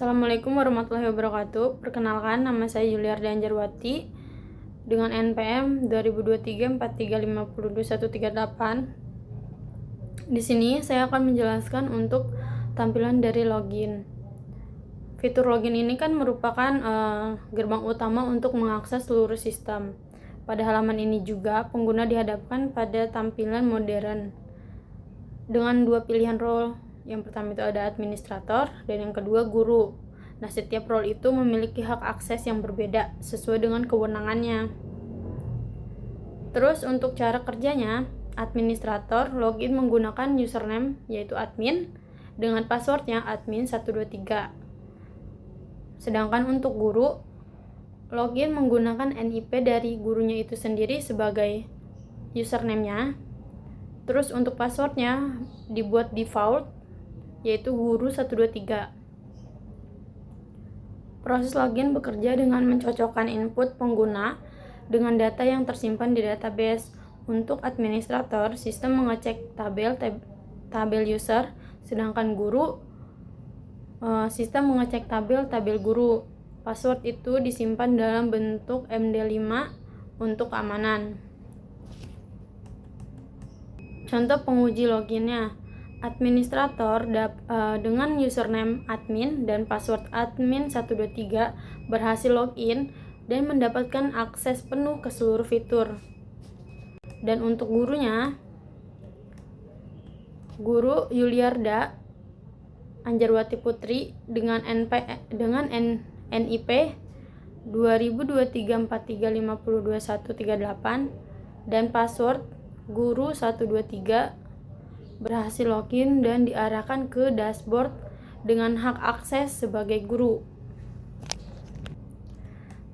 Assalamualaikum warahmatullahi wabarakatuh. Perkenalkan, nama saya Yuliarda Anjarwati dengan NPM 202343502138. Di sini saya akan menjelaskan untuk tampilan dari login. Fitur login ini kan merupakan gerbang utama untuk mengakses seluruh sistem. Pada halaman ini juga pengguna dihadapkan pada tampilan modern dengan dua pilihan role. Yang pertama itu ada administrator dan yang kedua guru. Nah, setiap role itu memiliki hak akses yang berbeda sesuai dengan kewenangannya. Terus untuk cara kerjanya, administrator login menggunakan username yaitu admin dengan passwordnya admin123. Sedangkan untuk guru, login menggunakan NIP dari gurunya itu sendiri sebagai username-nya. Terus untuk passwordnya dibuat default yaitu guru123. Proses login bekerja dengan mencocokkan input pengguna dengan data yang tersimpan di database. Untuk administrator, sistem mengecek tabel user, sedangkan guru sistem mengecek tabel guru. Password itu disimpan dalam bentuk MD5 untuk keamanan. Contoh penguji loginnya, administrator dengan username admin dan password admin123 berhasil login dan mendapatkan akses penuh ke seluruh fitur. Dan untuk gurunya, guru Yuliarda Anjarwati Putri dengan NIP 202343502138 dan password guru123 berhasil login dan diarahkan ke dashboard dengan hak akses sebagai guru.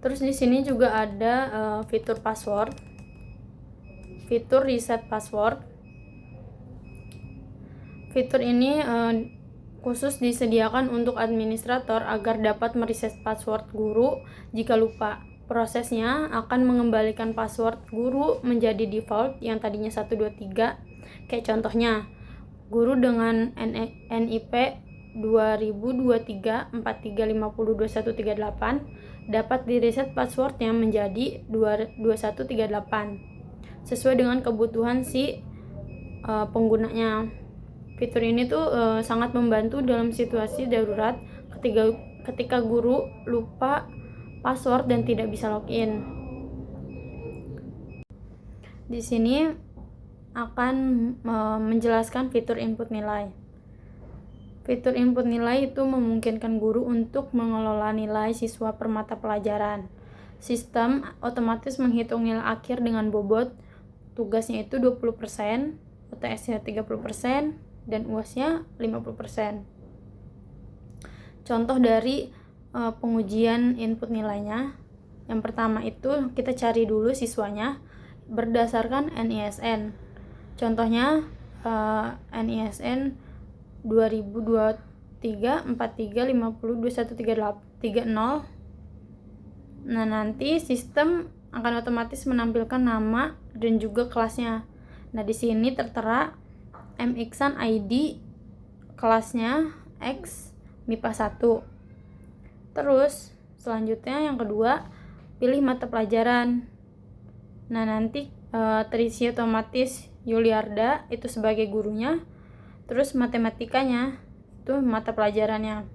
Terus di sini juga ada fitur password, fitur reset password. Fitur ini khusus disediakan untuk administrator agar dapat mereset password guru jika lupa. Prosesnya akan mengembalikan password guru menjadi default yang tadinya 123. Kayak contohnya, guru dengan NIP 202343502138 dapat direset passwordnya menjadi 2138 sesuai dengan kebutuhan si penggunanya. Fitur ini tuh sangat membantu dalam situasi darurat ketika guru lupa password dan tidak bisa login. Di sini akan menjelaskan fitur input nilai. Fitur input nilai itu memungkinkan guru untuk mengelola nilai siswa per mata pelajaran. Sistem otomatis menghitung nilai akhir dengan bobot, tugasnya itu 20%, UTS-nya 30%, dan UAS-nya 50%. Contoh dari pengujian input nilainya, yang pertama itu kita cari dulu siswanya berdasarkan NISN. Contohnya NISN 202343502130. Nah, nanti sistem akan otomatis menampilkan nama dan juga kelasnya. Nah, di sini tertera MXan ID kelasnya X MIPA 1. Terus selanjutnya yang kedua, pilih mata pelajaran. Nah, nanti terisi otomatis Yuliarda itu sebagai gurunya, terus matematikanya itu mata pelajarannya.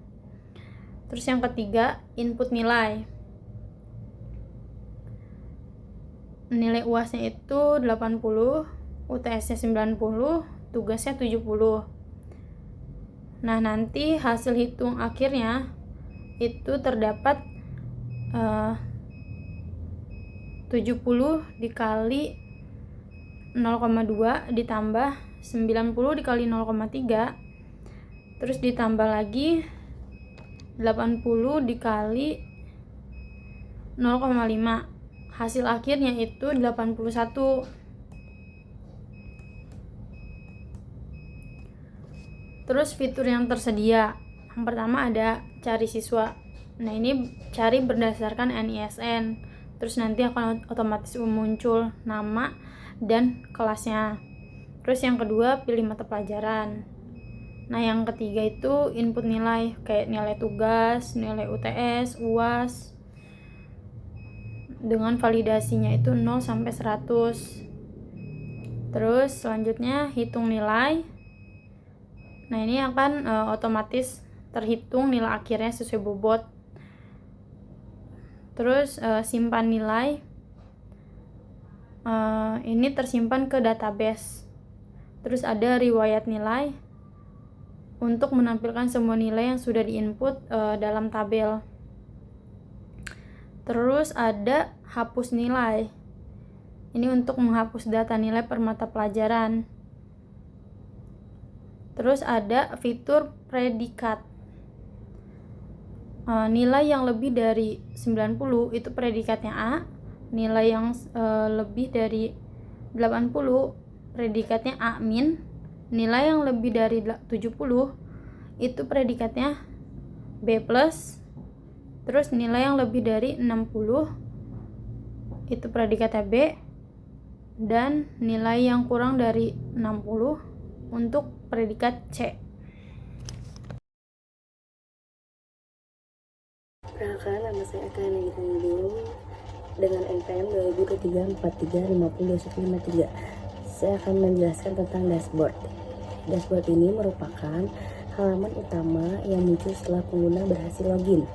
Terus yang ketiga, input nilai. Nilai UAS-nya itu 80, UTS-nya 90, tugasnya 70. Nah, nanti hasil hitung akhirnya itu terdapat 70 dikali 0,2 ditambah 90 dikali 0,3, terus ditambah lagi 80 dikali 0,5. Hasil akhirnya itu 81. Terus fitur yang tersedia, yang pertama ada cari siswa. Nah, ini cari berdasarkan NISN. Terus nanti akan otomatis muncul nama dan kelasnya. Terus yang kedua, pilih mata pelajaran. Nah, yang ketiga itu input nilai, kayak nilai tugas, nilai UTS, UAS, dengan validasinya itu 0 sampai 100. Terus selanjutnya hitung nilai. Nah, ini akan otomatis terhitung nilai akhirnya sesuai bobot. Terus simpan nilai. Ini tersimpan ke database. Terus ada riwayat nilai untuk menampilkan semua nilai yang sudah diinput dalam tabel. Terus ada hapus nilai. Ini untuk menghapus data nilai per mata pelajaran. Terus ada fitur predikat. Nilai yang lebih dari 90 itu predikatnya A. Nilai yang lebih dari 80 predikatnya A min. Nilai yang lebih dari 70 itu predikatnya B plus. Terus nilai yang lebih dari 60 itu predikatnya B. Dan nilai yang kurang dari 60 untuk predikat C. Perkenalkan, nama saya akan Nagita dulu dengan NPM 202343502153. Saya akan menjelaskan tentang dashboard. Dashboard ini merupakan halaman utama yang muncul setelah pengguna berhasil login.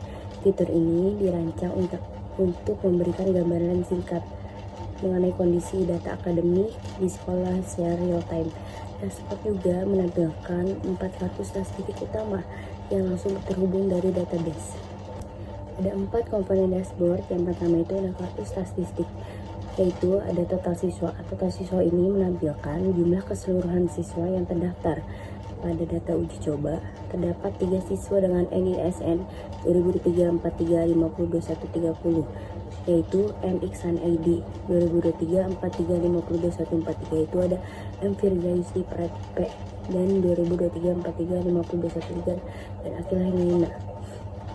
Fitur ini dirancang untuk memberikan gambaran singkat mengenai kondisi data akademik di sekolah secara real time. Dashboard juga menampilkan 4 kartu statistik utama yang langsung terhubung dari database. Ada 4 komponen dashboard. Yang pertama itu ada kartu statistik, yaitu ada total siswa. Total siswa ini menampilkan jumlah keseluruhan siswa yang terdaftar. Pada data uji coba, terdapat 3 siswa dengan NISN 202343502130, yaitu MXan ID 202343502143, itu ada M. Firza Yusli Prat P, dan 202343502130, dan Akila Hengina.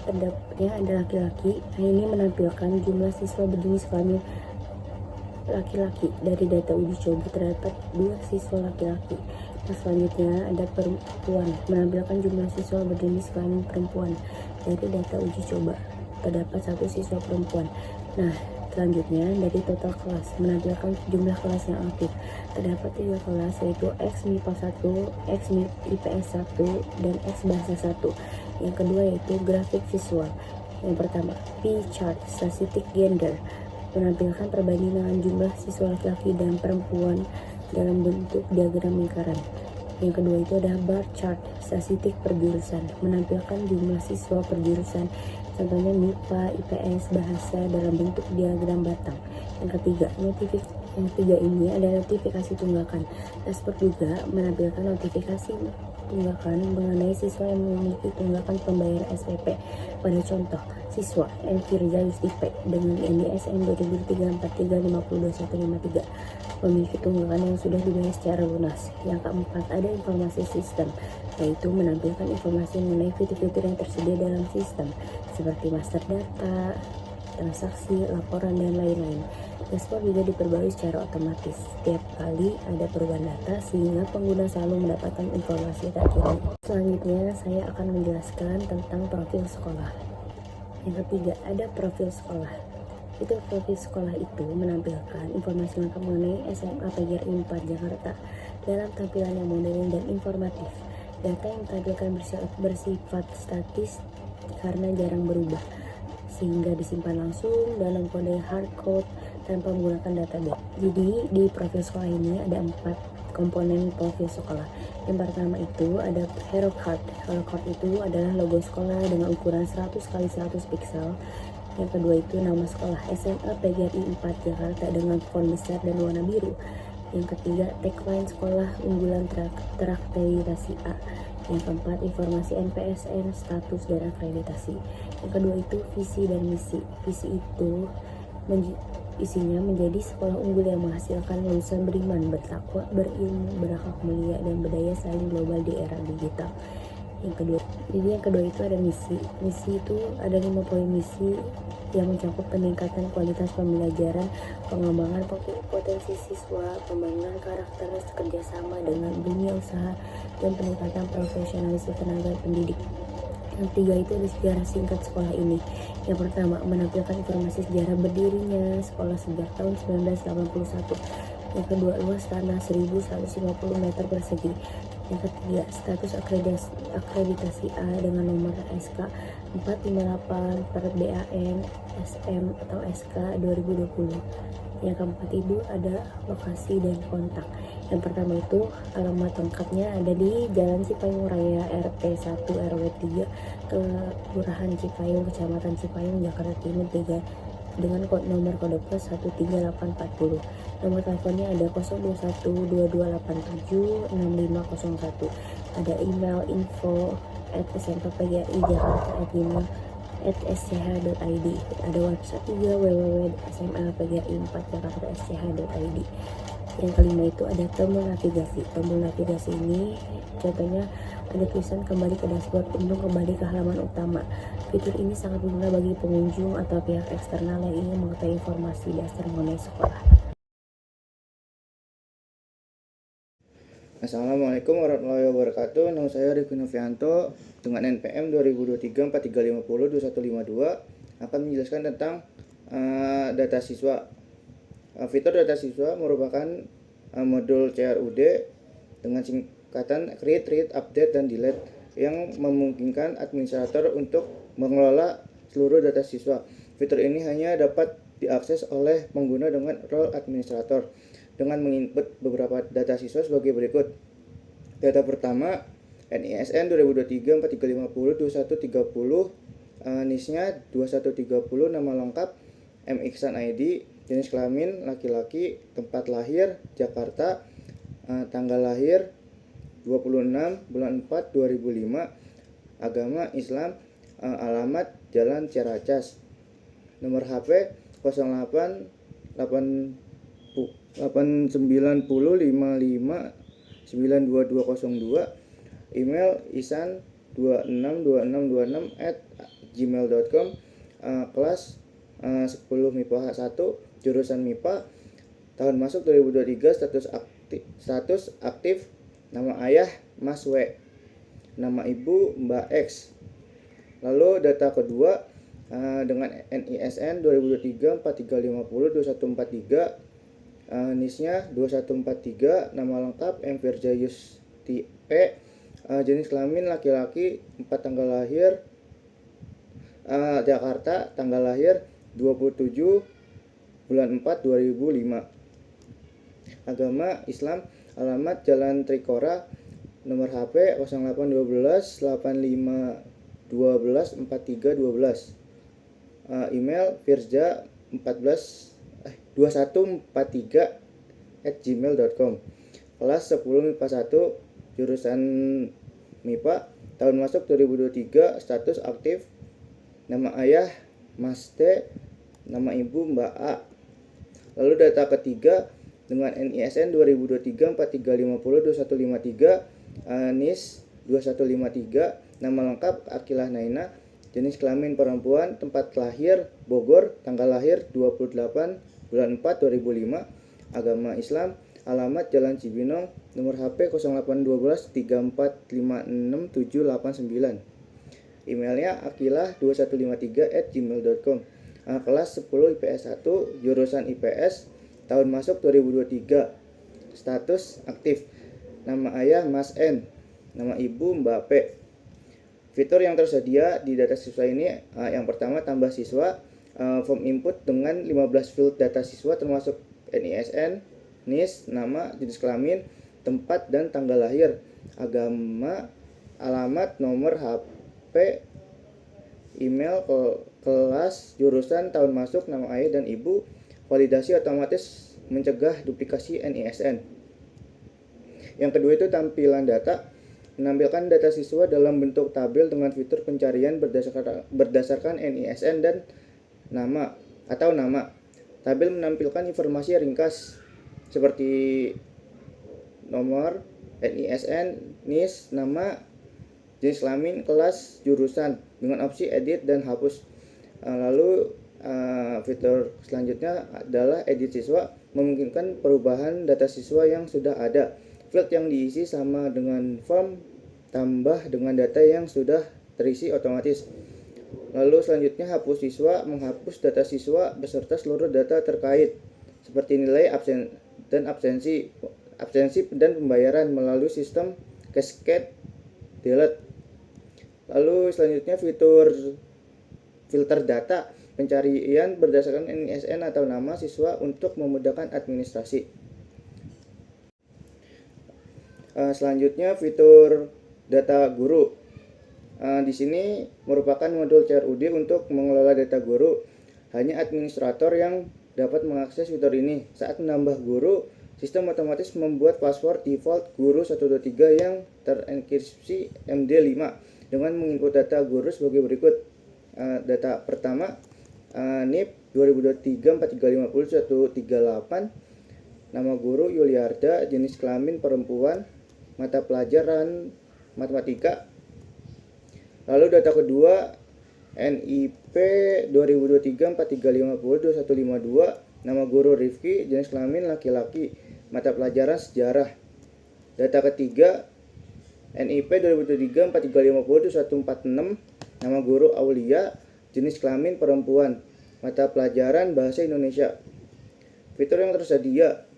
Terdapatnya ada laki-laki. Nah, ini menampilkan jumlah siswa berjenis kelamin laki-laki. Dari data uji coba terdapat 2 siswa laki-laki. Nah, selanjutnya ada perempuan, menampilkan jumlah siswa berjenis kelamin perempuan. Dari data uji coba terdapat 1 siswa perempuan. Nah, selanjutnya dari total kelas, menampilkan jumlah kelas yang aktif. Terdapat 3 kelas, yaitu X MIPA 1, X IPS 1, dan X Bahasa 1. Yang kedua yaitu grafik visual. Yang pertama, P chart, statistik gender, menampilkan perbandingan jumlah siswa laki-laki dan perempuan dalam bentuk diagram lingkaran. Yang kedua itu ada bar chart, statistik per jurusan, menampilkan jumlah siswa per jurusan, contohnya MIPA, IPS, bahasa dalam bentuk diagram batang. Yang ketiga, ini adalah notifikasi tunggakan. Dashboard juga menampilkan notifikasi tunggakan mengenai siswa yang memiliki tunggakan pembayaran SPP. Pada contoh, siswa M. Firza Yusli P dengan NISN 202343502153 memiliki tunggakan yang sudah dibayar secara lunas. Yang keempat, ada informasi sistem, yaitu menampilkan informasi mengenai fitur-fitur yang tersedia dalam sistem seperti master data, transaksi, laporan, dan lain-lain. Dashboard juga diperbarui secara otomatis setiap kali ada perubahan data, sehingga pengguna selalu mendapatkan informasi terkini. Selanjutnya saya akan menjelaskan tentang profil sekolah. Yang ketiga, ada profil sekolah. Itu profil sekolah itu menampilkan informasi lengkap mengenai SMA PGRI 4 Jakarta dalam tampilan yang modern dan informatif. Data yang ditampilkan bersifat statis karena jarang berubah, sehingga disimpan langsung dalam kode hardcode tanpa menggunakan database. Jadi di profil sekolah ini ada 4 komponen profil sekolah. Yang pertama itu ada hero card. Hero card itu adalah logo sekolah dengan ukuran 100x100 pixel. Yang kedua itu nama sekolah, SMA PGRI 4 Jakarta dengan font besar dan warna biru. Yang ketiga, tagline sekolah unggulan terakreditasi A. Yang keempat, informasi NPSN, status, dan akreditasi. Yang kedua itu visi dan misi. Visi itu isinya menjadi sekolah unggul yang menghasilkan lulusan beriman, bertakwa, berilmu, berakhlak mulia, dan berdaya saing global di era digital. Yang kedua itu ada misi. Misi itu ada 5 poin misi yang mencakup peningkatan kualitas pembelajaran, pengembangan potensi siswa, pembangunan karakter, kerjasama dengan dunia usaha, dan peningkatan profesionalisme tenaga pendidik. Yang ketiga itu ada sejarah singkat sekolah ini. Yang pertama, menampilkan informasi sejarah berdirinya sekolah sejak tahun 1981. Yang kedua, luas tanah 1150 meter persegi. Yang ketiga, status akreditasi A dengan nomor SK 458 per BAN SM atau SK 2020. Yang keempat itu ada lokasi dan kontak. Yang pertama itu alamat lengkapnya ada di Jalan Cipayung Raya RT 1 RW 3 Kelurahan Cipayung, Kecamatan Cipayung, Jakarta Timur 3 dengan nomor kode pos 13840. Nomor teleponnya ada 02122876501. Ada email info@smpgaijakarta@gmail.sch.id. Ada website juga www.smapgi4jakarta.sch.id. Yang kelima itu ada tombol navigasi. Tombol navigasi ini contohnya ada tulisan kembali ke dashboard untuk kembali ke halaman utama. Fitur ini sangat berguna bagi pengunjung atau pihak eksternal yang ingin mengetahui informasi dasar mengenai sekolah. Assalamualaikum warahmatullahi wabarakatuh. Nama saya Rifki Novianto dengan NPM 202343502152 akan menjelaskan tentang data siswa. Fitur data siswa merupakan modul CRUD dengan singkatan create, read, update, dan delete yang memungkinkan administrator untuk mengelola seluruh data siswa. Fitur ini hanya dapat diakses oleh pengguna dengan role administrator dengan menginput beberapa data siswa sebagai berikut. Data pertama, NISN 2023-4350-2130, NIS-nya 2130, nama lengkap M. Iksan ID, jenis kelamin laki-laki, tempat lahir Jakarta, tanggal lahir 26 bulan 4 2005, agama Islam, alamat Jalan Ciracas, nomor HP 08 89055922202, email isan262626@gmail.com, kelas 10 MIPA 1, jurusan MIPA, tahun masuk 2023, status aktif, nama ayah Mas W, nama ibu Mbak X. Lalu data kedua dengan NISN 2023-4350-2143, NIS-nya 2143, nama lengkap M. Firjayus P, jenis kelamin laki-laki, tanggal lahir Jakarta, tanggal lahir 27 bulan 4 2005, agama Islam, alamat Jalan Trikora, nomor HP 0812 8512 4312, email firja 2143@gmail.com, kelas 10 MIPA 1, jurusan MIPA, tahun masuk 2023, status aktif, nama ayah Mas T, nama ibu Mbak A. Lalu data ketiga dengan NISN 2023-4350-2153, NIS 2153, nama lengkap Akilah Naina, jenis kelamin perempuan, tempat lahir Bogor, tanggal lahir 28 bulan 4 2005, agama Islam, alamat Jalan Cibinong, nomor HP 0812 3456789, emailnya akilah2153@gmail.com, kelas 10 IPS 1, jurusan IPS, tahun masuk 2023, status aktif, nama ayah Mas N, nama ibu Mbak P. Fitur yang tersedia di data siswa ini, yang pertama tambah siswa, form input dengan 15 field data siswa termasuk NISN, NIS, nama, jenis kelamin, tempat dan tanggal lahir, agama, alamat, nomor HP, email, kelas, jurusan, tahun masuk, nama ayah dan ibu. Validasi otomatis mencegah duplikasi NISN. Yang kedua itu tampilan data, menampilkan data siswa dalam bentuk tabel dengan fitur pencarian berdasarkan NISN dan nama atau nama. Tabel menampilkan informasi ringkas seperti nomor, NISN, NIS, nama, jenis kelamin, kelas, jurusan dengan opsi edit dan hapus. Lalu fitur selanjutnya adalah edit siswa, memungkinkan perubahan data siswa yang sudah ada. field yang diisi sama dengan form tambah dengan data yang sudah terisi otomatis. Lalu selanjutnya hapus siswa, menghapus data siswa beserta seluruh data terkait seperti nilai dan absensi dan pembayaran melalui sistem cascade delete. Lalu selanjutnya fitur filter data, pencarian berdasarkan NISN atau nama siswa untuk memudahkan administrasi. Selanjutnya fitur data guru. Di sini merupakan modul CRUD untuk mengelola data guru. Hanya administrator yang dapat mengakses fitur ini. Saat menambah guru, sistem otomatis membuat password default guru 123 yang terenkripsi MD5 dengan menginput data guru sebagai berikut. Data pertama, NIP 2023-4350-138, nama guru Yuliarda, jenis kelamin perempuan, mata pelajaran matematika. Lalu data kedua, NIP 2023-4350-2152, nama guru Rifki, jenis kelamin laki-laki, mata pelajaran sejarah. Data ketiga, NIP 2023-4350-2146, nama guru Aulia, jenis kelamin perempuan, mata pelajaran bahasa Indonesia. Fitur yang tersedia.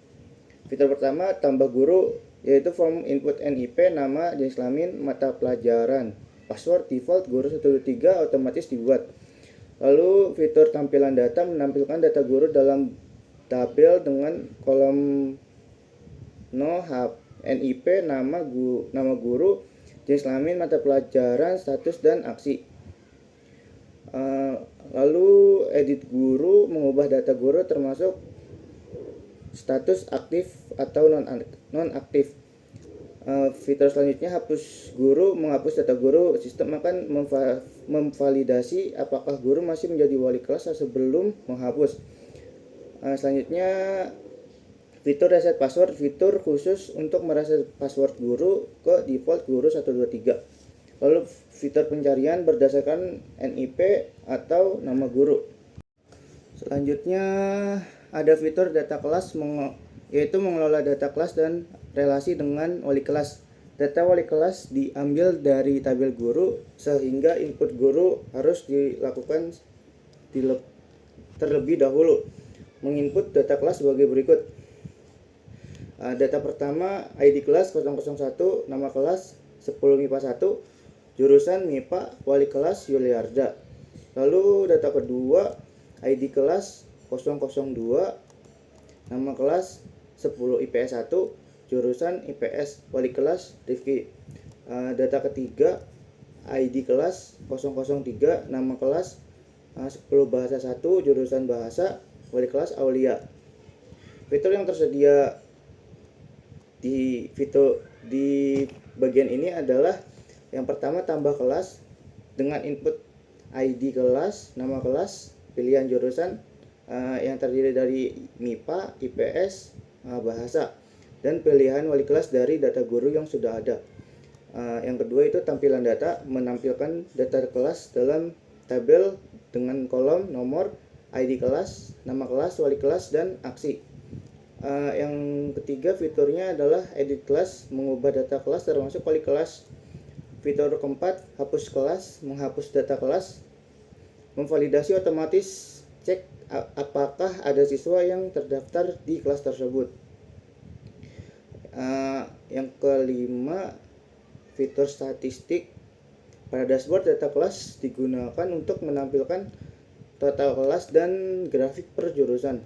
Fitur pertama, tambah guru, yaitu form input NIP, nama, jenis kelamin, mata pelajaran. Password default guru 123 otomatis dibuat. Lalu fitur tampilan data, menampilkan data guru dalam tabel dengan kolom NIP, nama guru, jenis kelamin, mata pelajaran, status, dan aksi. Lalu edit guru, mengubah data guru termasuk status aktif atau non aktif. Fitur selanjutnya hapus guru, menghapus data guru. Sistem akan memvalidasi apakah guru masih menjadi wali kelas sebelum menghapus. Selanjutnya fitur reset password, fitur khusus untuk mereset password guru ke default guru 123. Lalu fitur pencarian berdasarkan NIP atau nama guru. Selanjutnya ada fitur data kelas, yaitu mengelola data kelas dan relasi dengan wali kelas. Data wali kelas diambil dari tabel guru sehingga input guru harus dilakukan terlebih dahulu. Menginput data kelas sebagai berikut. Data pertama, ID kelas 001, nama kelas 10 MIPA 1, jurusan MIPA, wali kelas Yuliarda. Lalu data kedua, ID kelas 002, nama kelas 10 IPS 1, jurusan IPS, wali kelas Rifki. Data ketiga, ID kelas 003, nama kelas 10 bahasa 1, jurusan bahasa, wali kelas Aulia. Fitur yang tersedia di bagian ini adalah yang pertama, tambah kelas dengan input ID kelas, nama kelas, pilihan jurusan yang terdiri dari MIPA, IPS, bahasa, dan pilihan wali kelas dari data guru yang sudah ada. Yang kedua itu tampilan data, menampilkan data kelas dalam tabel dengan kolom nomor, ID kelas, nama kelas, wali kelas, dan aksi. Yang ketiga fiturnya adalah edit kelas, mengubah data kelas termasuk wali kelas. Fitur keempat, hapus kelas, menghapus data kelas. Memvalidasi otomatis, cek apakah ada siswa yang terdaftar di kelas tersebut. Yang kelima, fitur statistik. Pada dashboard data kelas digunakan untuk menampilkan total kelas dan grafik per jurusan.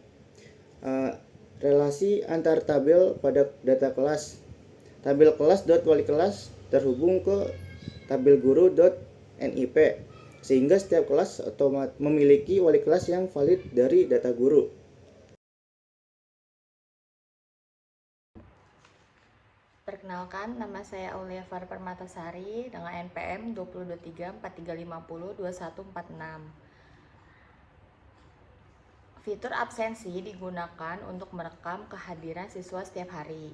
Relasi antar tabel pada data kelas. Tabel kelas wali kelas terhubung ke tabel guru.nip sehingga setiap kelas otomatis memiliki wali kelas yang valid dari data guru. Perkenalkan, nama saya Aulia Far Permatasari dengan NPM 2023-4350-2146. Fitur absensi digunakan untuk merekam kehadiran siswa setiap hari.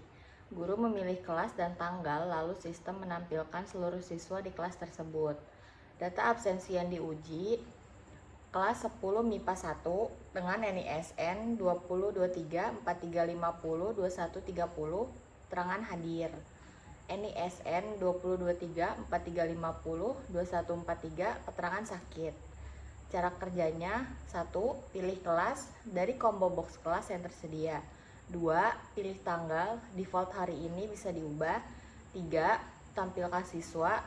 Guru memilih kelas dan tanggal, lalu sistem menampilkan seluruh siswa di kelas tersebut. Data absensi yang diuji, kelas 10 MIPA 1 dengan NISN 2023-4350-2130 keterangan hadir. NISN 2023 4350 2143 keterangan sakit. Cara kerjanya: 1. Pilih kelas dari combo box kelas yang tersedia. 2. Pilih tanggal, default hari ini bisa diubah. 3. Tampilkan siswa,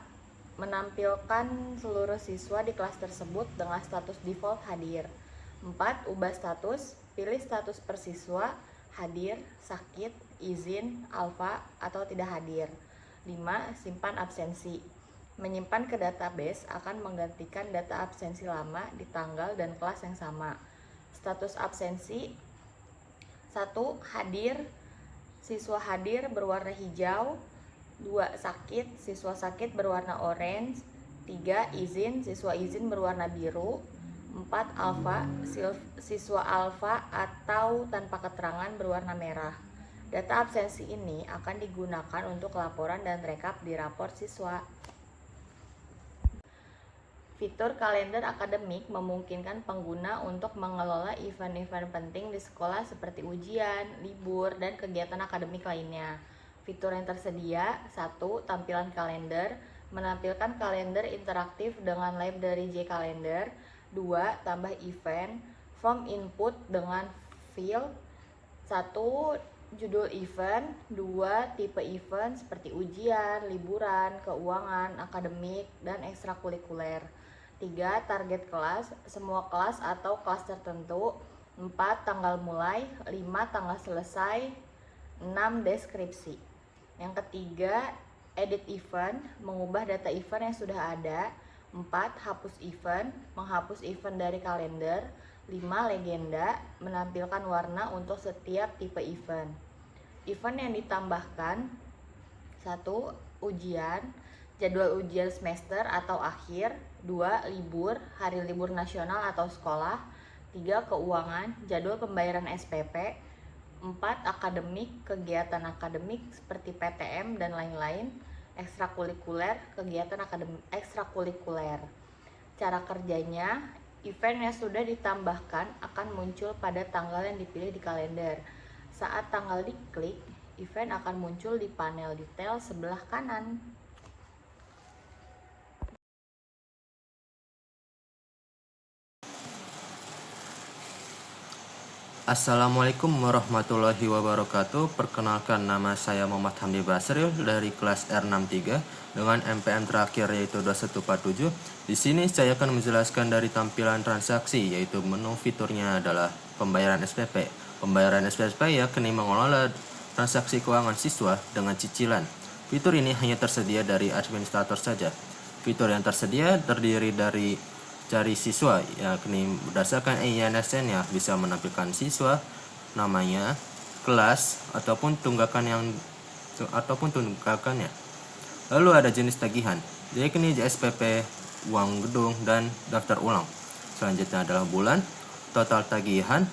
menampilkan seluruh siswa di kelas tersebut dengan status default hadir. 4. Ubah status, pilih status per siswa, hadir, sakit, izin, alfa, atau tidak hadir. 5. Simpan absensi. Menyimpan ke database akan menggantikan data absensi lama di tanggal dan kelas yang sama. Status absensi: 1. Hadir, siswa hadir berwarna hijau. 2. Sakit, siswa sakit berwarna orange. 3. Izin, siswa izin berwarna biru. 4. Alfa, siswa alfa atau tanpa keterangan berwarna merah. Data absensi ini akan digunakan untuk laporan dan rekap di rapor siswa. Fitur kalender akademik memungkinkan pengguna untuk mengelola event-event penting di sekolah seperti ujian, libur, dan kegiatan akademik lainnya. Fitur yang tersedia: 1. Tampilan kalender, menampilkan kalender interaktif dengan library J-Calendar. 2. Tambah event, form input dengan field: 1. Judul event. 2. Tipe event seperti ujian, liburan, keuangan, akademik, dan ekstrakurikuler. 3. Target kelas, semua kelas atau kelas tertentu. 4. Tanggal mulai. 5. Tanggal selesai. 6. Deskripsi. Yang ketiga, edit event, mengubah data event yang sudah ada. 4. Hapus event, menghapus event dari kalender. 5. Legenda, menampilkan warna untuk setiap tipe event. Event yang ditambahkan: 1. Ujian, jadwal ujian semester atau akhir. 2. Libur, hari libur nasional atau sekolah. 3. Keuangan, jadwal pembayaran SPP. 4. Akademik, kegiatan akademik seperti PTM dan lain-lain. Ekstrakurikuler, kegiatan akademik ekstrakurikuler. Cara kerjanya: event yang sudah ditambahkan akan muncul pada tanggal yang dipilih di kalender. Saat tanggal diklik, event akan muncul di panel detail sebelah kanan. Assalamualaikum warahmatullahi wabarakatuh. Perkenalkan, nama saya Muhammad Hamdi Basril dari kelas R63 dengan MPM terakhir yaitu 2147. Di sini saya akan menjelaskan dari tampilan transaksi, yaitu menu fiturnya adalah pembayaran SPP. Pembayaran SPP yakni mengelola transaksi keuangan siswa dengan cicilan. Fitur ini hanya tersedia dari administrator saja. Fitur yang tersedia terdiri dari cari siswa, yakni berdasarkan INSN-nya bisa menampilkan siswa, namanya, kelas, ataupun tunggakannya. Lalu ada jenis tagihan, yakni JSPP, uang gedung, dan daftar ulang. Selanjutnya adalah bulan, total tagihan,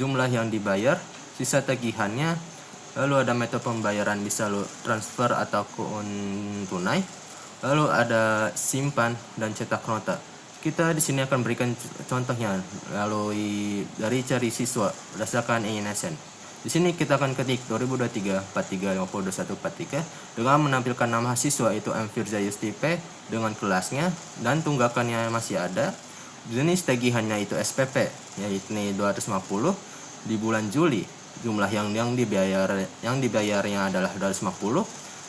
jumlah yang dibayar, sisa tagihannya. Lalu ada metode pembayaran, bisa transfer atau tunai. Lalu ada simpan dan cetak nota. Kita di sini akan berikan contohnya lalu dari cari siswa berdasarkan INSN. Di sini kita akan ketik 2023 43 50 21 43 dengan menampilkan nama siswa itu M. Firza Yustipe dengan kelasnya dan tunggakannya masih ada. Jenis tagihannya itu SPP, yaitu 250 di bulan Juli. Jumlah yang dibayarnya adalah 250.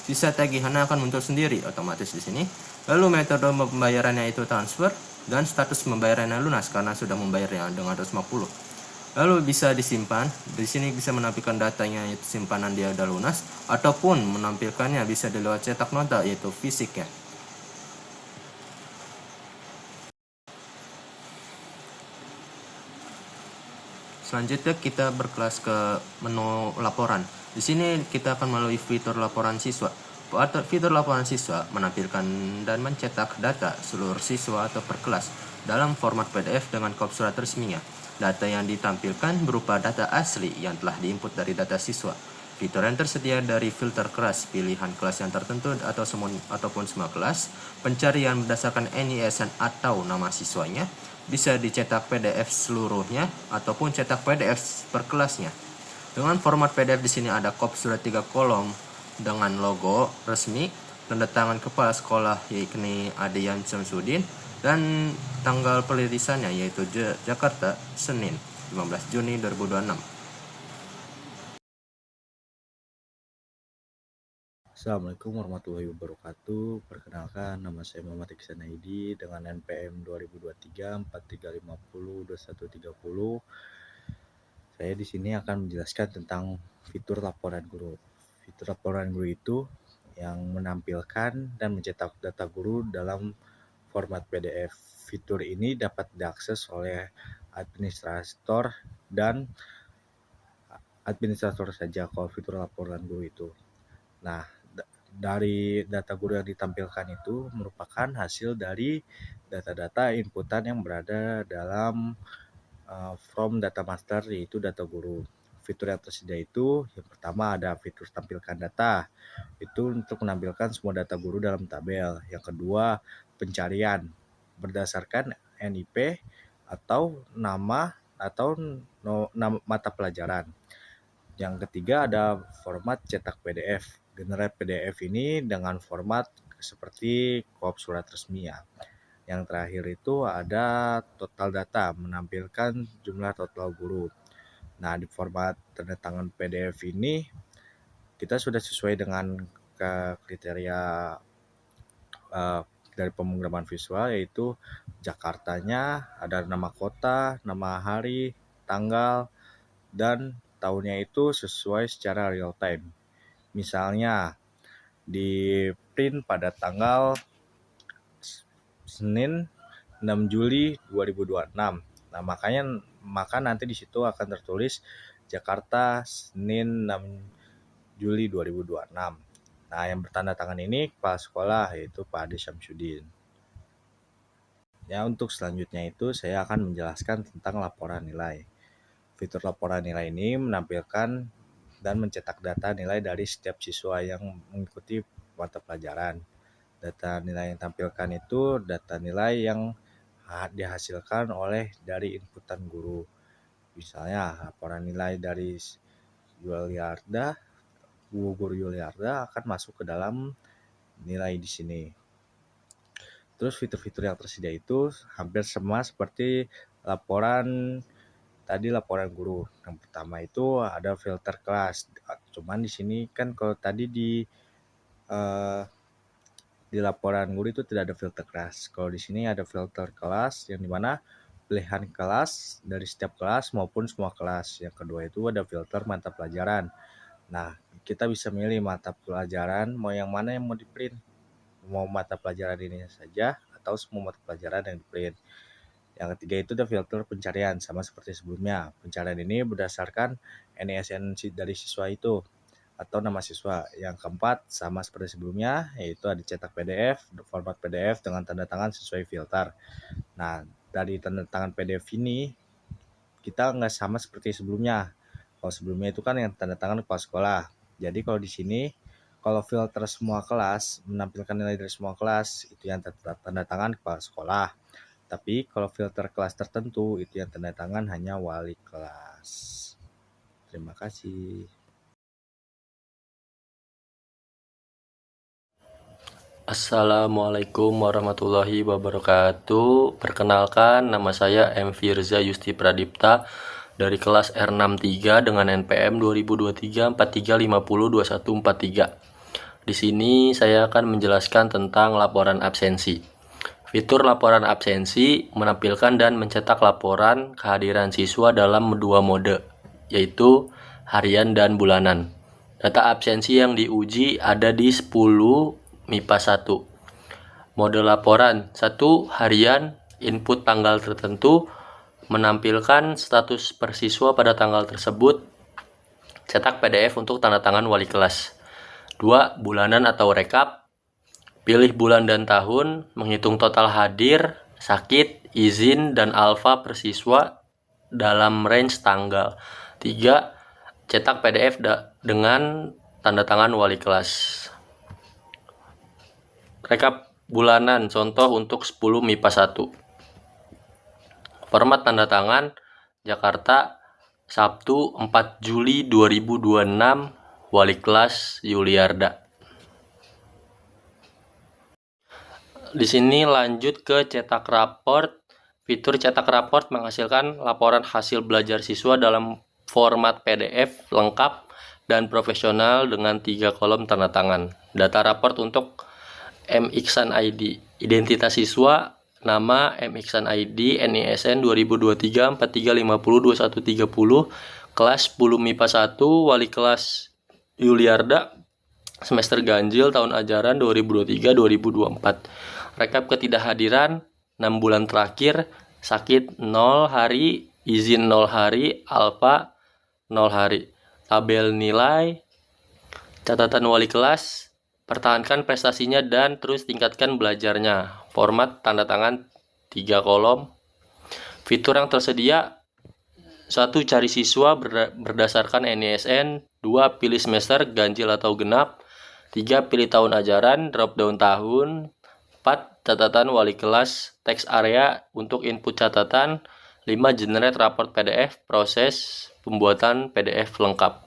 Sisa tagihannya akan muncul sendiri otomatis di sini. Lalu metode pembayarannya itu transfer dan status pembayarannya lunas karena sudah membayarnya dengan 250. Lalu bisa disimpan. Di sini bisa menampilkan datanya yaitu simpanan dia udah lunas ataupun menampilkannya bisa di lewat cetak nota yaitu fisiknya. Selanjutnya kita berkelas ke menu laporan. Di sini kita akan melalui fitur laporan siswa. Fitur laporan siswa menampilkan dan mencetak data seluruh siswa atau per kelas dalam format PDF dengan kop surat resminya. Data yang ditampilkan berupa data asli yang telah diinput dari data siswa. Fitur yang tersedia dari filter kelas, pilihan kelas yang tertentu ataupun semua kelas, pencarian berdasarkan NISN atau nama siswanya, bisa dicetak PDF seluruhnya ataupun cetak PDF per kelasnya. Dengan format PDF di sini ada kop surat 3 kolom dengan logo resmi, tanda tangan kepala sekolah yaitu Adian Syamsuddin, dan tanggal perilisannya yaitu Jakarta, Senin 15 Juni 2026. Assalamualaikum warahmatullahi wabarakatuh. Perkenalkan, nama saya Muhammad Iksan Aidi dengan NPM 2023 4350 2130. Saya di sini akan menjelaskan tentang fitur laporan guru. Fitur laporan guru itu yang menampilkan dan mencetak data guru dalam format PDF. Fitur ini dapat diakses oleh administrator dan administrator saja kalau fitur laporan guru itu. Nah, dari data guru yang ditampilkan itu merupakan hasil dari data-data inputan yang berada dalam from data master, yaitu data guru. Fitur yang tersedia itu yang pertama ada fitur tampilkan data, itu untuk menampilkan semua data guru dalam tabel. Yang kedua, pencarian berdasarkan NIP atau nama atau nama mata pelajaran. Yang ketiga ada format cetak PDF. Generate PDF ini dengan format seperti kop surat resmi ya. Yang terakhir itu ada total data, menampilkan jumlah total guru. Nah, di format tanda tangan PDF ini kita sudah sesuai dengan kriteria dari pemrograman visual, yaitu Jakartanya, ada nama kota, nama hari, tanggal, dan tahunnya itu sesuai secara real time. Misalnya di print pada tanggal Senin 6 Juli 2026. Nah, maka nanti di situ akan tertulis Jakarta Senin 6 Juli 2026. Nah, yang bertanda tangan ini kepala sekolah, yaitu Pak Ade Syamsuddin. Ya, untuk selanjutnya itu saya akan menjelaskan tentang laporan nilai. Fitur laporan nilai ini menampilkan dan mencetak data nilai dari setiap siswa yang mengikuti mata pelajaran. Data nilai yang tampilkan itu data nilai yang dihasilkan oleh dari inputan guru. Misalnya laporan nilai dari guru Yuliarda akan masuk ke dalam nilai di sini. Terus fitur-fitur yang tersedia itu hampir sama seperti laporan guru. Yang pertama itu ada filter kelas. Cuman di sini kan kalau tadi di laporan guru itu tidak ada filter kelas. Kalau di sini ada filter kelas yang dimana pilihan kelas dari setiap kelas maupun semua kelas. Yang kedua itu ada filter mata pelajaran. Nah, kita bisa milih mata pelajaran mau yang mana yang mau di print. Mau mata pelajaran ini saja atau semua mata pelajaran yang di print. Yang ketiga itu ada filter pencarian, sama seperti sebelumnya. Pencarian ini berdasarkan NISN dari siswa itu atau nama siswa. Yang keempat sama seperti sebelumnya, yaitu ada cetak PDF, format PDF dengan tanda tangan sesuai filter. Nah, dari tanda tangan PDF ini kita nggak sama seperti sebelumnya. Kalau sebelumnya itu kan yang tanda tangan kepala sekolah. Jadi kalau di sini, kalau filter semua kelas, menampilkan nilai dari semua kelas, itu yang tanda tangan kepala sekolah. Tapi kalau filter kelas tertentu, itu yang tanda tangan hanya wali kelas. Terima kasih. Assalamualaikum warahmatullahi wabarakatuh. Perkenalkan, nama saya M. Firza Yusti Pradipta dari kelas R63 dengan NPM 2023 4350 2143. Di sini saya akan menjelaskan tentang laporan absensi. Fitur laporan absensi menampilkan dan mencetak laporan kehadiran siswa dalam dua mode, yaitu harian dan bulanan. Data absensi yang diuji ada di 10 MIPA 1. Mode laporan 1 harian, input tanggal tertentu, menampilkan status per siswa pada tanggal tersebut, cetak PDF untuk tanda tangan wali kelas. 2 bulanan atau rekap, pilih bulan dan tahun, menghitung total hadir, sakit, izin, dan alfa per siswa dalam range tanggal. 3 cetak PDF dengan tanda tangan wali kelas. Rekap bulanan, contoh untuk 10 MIPA 1. Format tanda tangan, Jakarta, Sabtu 4 Juli 2026, wali kelas Yuliarda. Di sini lanjut ke cetak raport. Fitur cetak raport menghasilkan laporan hasil belajar siswa dalam format PDF lengkap dan profesional dengan 3 kolom tanda tangan. Data raport untuk MIKSAN ID, identitas siswa, nama MIKSAN ID, NISN 2023 4350 2130, kelas 10 MIPA 1, wali kelas Yuliarda, semester ganjil tahun ajaran 2023-2024. Rekap ketidakhadiran 6 bulan terakhir, sakit 0 hari, izin 0 hari, alfa 0 hari. Tabel nilai, catatan wali kelas, pertahankan prestasinya dan terus tingkatkan belajarnya. Format tanda tangan 3 kolom. Fitur yang tersedia: 1. Cari siswa berdasarkan NISN. 2. Pilih semester ganjil atau genap. 3. Pilih tahun ajaran, drop down tahun. 4. Catatan wali kelas, text area untuk input catatan. 5. Generate raport PDF, proses pembuatan PDF lengkap.